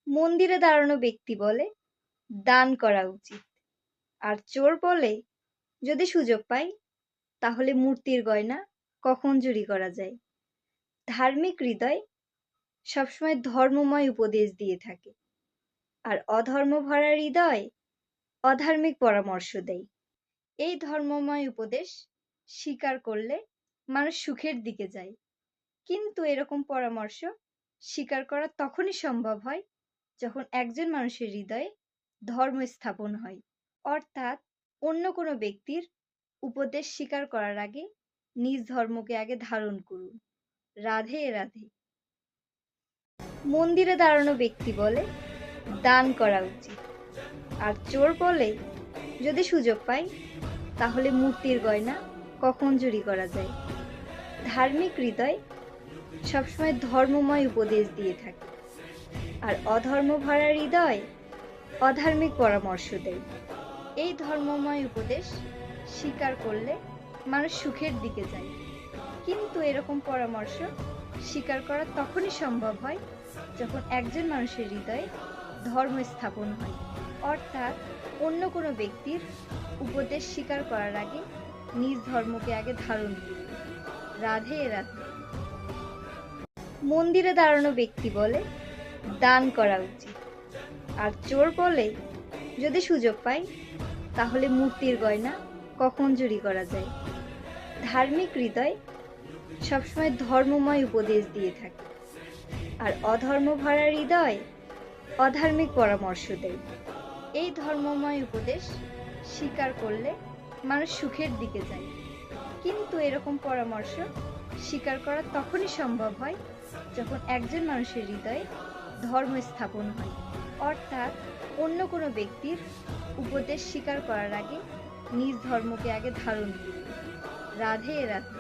মন্দিরে দাঁড়ানো ব্যক্তি বলে দান করা উচিত, আর চোর বলে যদি সুযোগ পাই তাহলে মূর্তির গয়না কখন চুরি করা যায়। ধার্মিক হৃদয় সবসময় ধর্মময় উপদেশ দিয়ে থাকে, আর অধর্ম ভরা হৃদয় অধার্মিক পরামর্শ দেয়। এই ধর্মময় উপদেশ স্বীকার করলে মানুষ সুখের দিকে যায়, কিন্তু এরকম পরামর্শ স্বীকার করা তখনই সম্ভব হয় যখন একজন মানুষের হৃদয়ে ধর্ম স্থাপন হয়, অর্থাৎ অন্য কোনো ব্যক্তির উপদেশ স্বীকার করার আগে নিজ ধর্মকে আগে ধারণ করুন। রাধে রাধে। মন্দিরে দাঁড়ানো ব্যক্তি বলে দান করা উচিত, আর চোর বলে যদি সুযোগ পাই তাহলে মূর্তির গয়না কখন চুরি করা যায়। ধার্মিক হৃদয় সবসময় ধর্মময় উপদেশ দিয়ে থাকে, আর অধর্ম ভরা হৃদয় অধার্মিক পরামর্শ দেয়। এই ধর্মময় উপদেশ স্বীকার করলে মানুষ সুখের দিকে যায়, কিন্তু এরকম পরামর্শ স্বীকার করা তখনই সম্ভব হয় যখন একজন মানুষের হৃদয়ে ধর্ম স্থাপন হয়, অর্থাৎ অন্য কোনো ব্যক্তির উপদেশ স্বীকার করার আগে নিজ ধর্মকে আগে ধারণ করুন। রাধে রাধে। মন্দিরে দাঁড়ানো ব্যক্তি বলে দান করা উচিত, আর চোর বলে যদি সুযোগ পাই তাহলে মূর্তির গয়না কখন চুরি করা যায়। ধার্মিক হৃদয় সবসময় ধর্মময় উপদেশ দিয়ে থাকে, আর অধর্ম ভরা হৃদয় অধার্মিক পরামর্শ দেয়। এই ধর্মময় উপদেশ স্বীকার করলে মানুষ সুখের দিকে যায়, কিন্তু এরকম পরামর্শ স্বীকার করা তখনই সম্ভব হয় যখন একজন মানুষের হৃদয়ে ধর্ম স্থাপন হয়, অর্থাৎ অন্য কোনো ব্যক্তির উপদেশ স্বীকার করার আগে নিজ ধর্মকে আগে ধারণ করুন। রাধে রাধে।